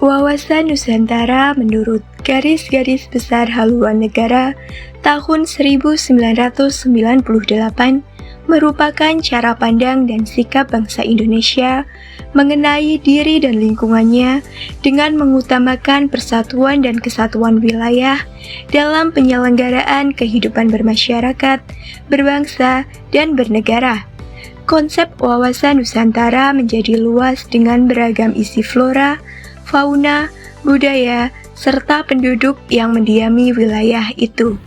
Wawasan Nusantara menurut Garis-Garis Besar Haluan Negara tahun 1998 merupakan cara pandang dan sikap bangsa Indonesia mengenai diri dan lingkungannya dengan mengutamakan persatuan dan kesatuan wilayah dalam penyelenggaraan kehidupan bermasyarakat, berbangsa, dan bernegara. Konsep wawasan Nusantara menjadi luas dengan beragam isi flora, fauna, budaya, serta penduduk yang mendiami wilayah itu.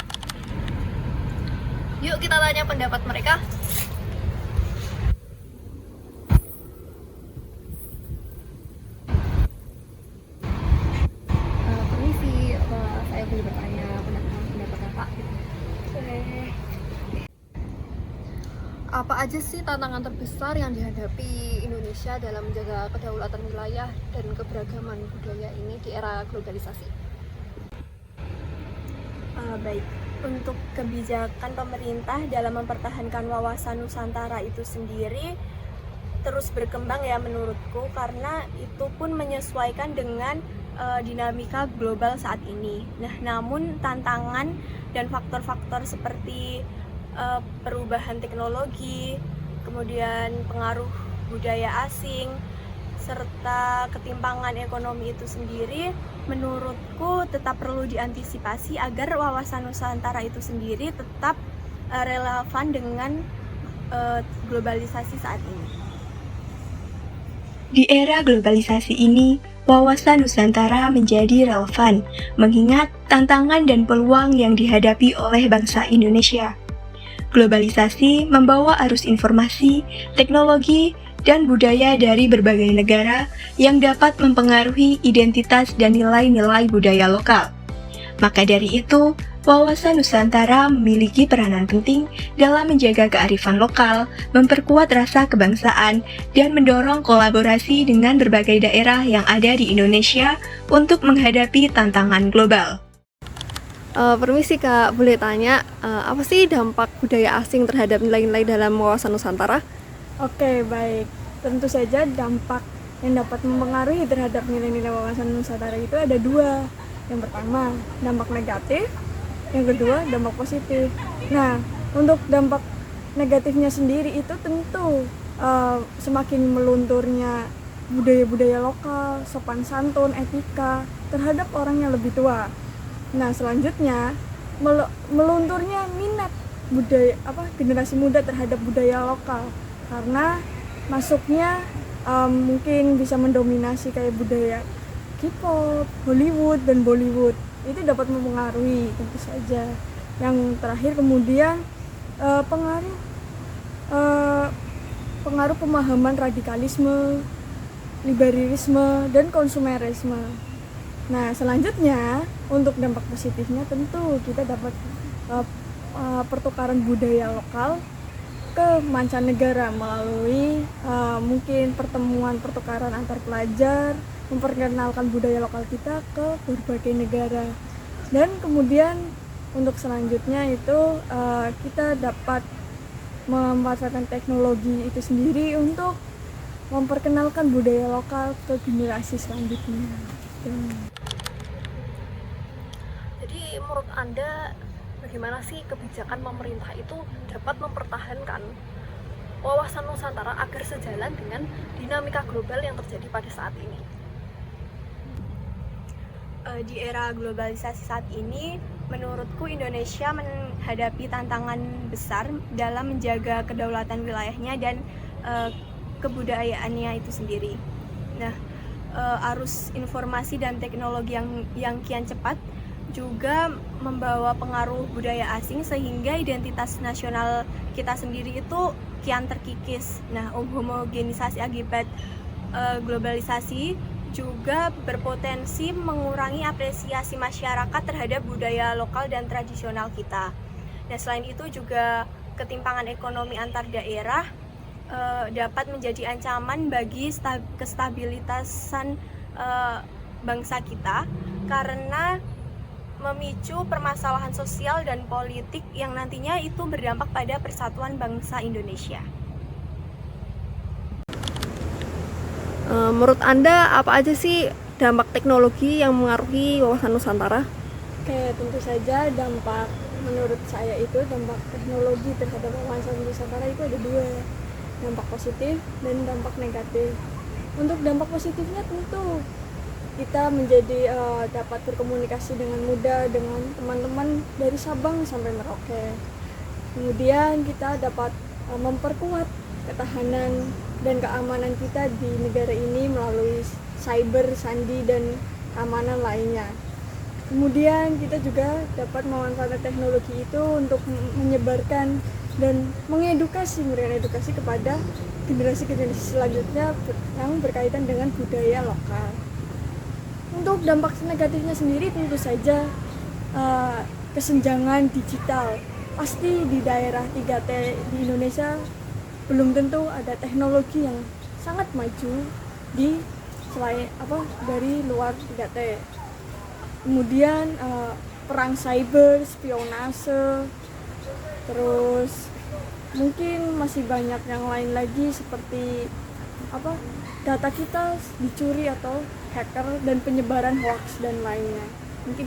Yuk kita tanya pendapat mereka. Permisi, saya boleh bertanya pendapat kakak? Apa aja sih tantangan terbesar yang dihadapi Indonesia dalam menjaga kedaulatan wilayah dan keberagaman budaya ini di era globalisasi? Baik, untuk kebijakan pemerintah dalam mempertahankan wawasan Nusantara itu sendiri terus berkembang ya menurutku, karena itu pun menyesuaikan dengan dinamika global saat ini. Nah, namun tantangan dan faktor-faktor seperti perubahan teknologi, kemudian pengaruh budaya asing, serta ketimpangan ekonomi itu sendiri menurutku tetap perlu diantisipasi agar wawasan Nusantara itu sendiri tetap relevan dengan globalisasi saat ini. Di era globalisasi ini, wawasan Nusantara menjadi relevan mengingat tantangan dan peluang yang dihadapi oleh bangsa Indonesia. Globalisasi membawa arus informasi, teknologi, dan budaya dari berbagai negara yang dapat mempengaruhi identitas dan nilai-nilai budaya lokal. Maka dari itu, wawasan Nusantara memiliki peranan penting dalam menjaga kearifan lokal, memperkuat rasa kebangsaan, dan mendorong kolaborasi dengan berbagai daerah yang ada di Indonesia untuk menghadapi tantangan global. Permisi Kak, boleh tanya apa sih dampak budaya asing terhadap nilai-nilai dalam wawasan Nusantara? Oke, baik. Tentu saja dampak yang dapat mempengaruhi terhadap nilai-nilai wawasan Nusantara itu ada dua. Yang pertama, dampak negatif. Yang kedua, dampak positif. Nah, untuk dampak negatifnya sendiri itu tentu semakin melunturnya budaya-budaya lokal, sopan santun, etika terhadap orang yang lebih tua. Nah, selanjutnya melunturnya minat generasi muda terhadap budaya lokal, karena masuknya mungkin bisa mendominasi kayak budaya K-pop, Hollywood, dan Bollywood. Itu dapat mempengaruhi tentu saja. Yang terakhir kemudian pengaruh pemahaman radikalisme, liberalisme, dan konsumerisme. Nah, selanjutnya untuk dampak positifnya tentu kita dapat pertukaran budaya lokal ke mancanegara melalui mungkin pertukaran antar pelajar, memperkenalkan budaya lokal kita ke berbagai negara. Dan kemudian untuk selanjutnya itu kita dapat memanfaatkan teknologi itu sendiri untuk memperkenalkan budaya lokal ke generasi selanjutnya. Jadi menurut Anda bagaimana sih kebijakan pemerintah itu dapat mempertahankan wawasan Nusantara agar sejalan dengan dinamika global yang terjadi pada saat ini? Di era globalisasi saat ini, menurutku Indonesia menghadapi tantangan besar dalam menjaga kedaulatan wilayahnya dan kebudayaannya itu sendiri. Nah, arus informasi dan teknologi yang kian cepat juga membawa pengaruh budaya asing sehingga identitas nasional kita sendiri itu kian terkikis. Nah, homogenisasi akibat globalisasi juga berpotensi mengurangi apresiasi masyarakat terhadap budaya lokal dan tradisional kita. Nah, selain itu juga ketimpangan ekonomi antar daerah dapat menjadi ancaman bagi kestabilitasan bangsa kita, karena memicu permasalahan sosial dan politik yang nantinya itu berdampak pada persatuan bangsa Indonesia. Menurut Anda apa aja sih dampak teknologi yang mengaruhi wawasan Nusantara? Oke, tentu saja dampak menurut saya itu dampak teknologi terhadap wawasan Nusantara itu ada dua, dampak positif dan dampak negatif. Untuk dampak positifnya tentu kita menjadi dapat berkomunikasi dengan mudah dengan teman-teman dari Sabang sampai Merauke. Kemudian kita dapat memperkuat ketahanan dan keamanan kita di negara ini melalui cyber, sandi, dan keamanan lainnya. Kemudian kita juga dapat memanfaatkan teknologi itu untuk menyebarkan dan memberikan edukasi kepada generasi-generasi selanjutnya yang berkaitan dengan budaya lokal. Untuk dampak negatifnya sendiri tentu saja kesenjangan digital. Pasti di daerah 3T di Indonesia belum tentu ada teknologi yang sangat maju dari luar 3T. Kemudian perang cyber, spionase, terus mungkin masih banyak yang lain lagi seperti data kita dicuri atau hacker dan penyebaran hoax dan lainnya. Mungkin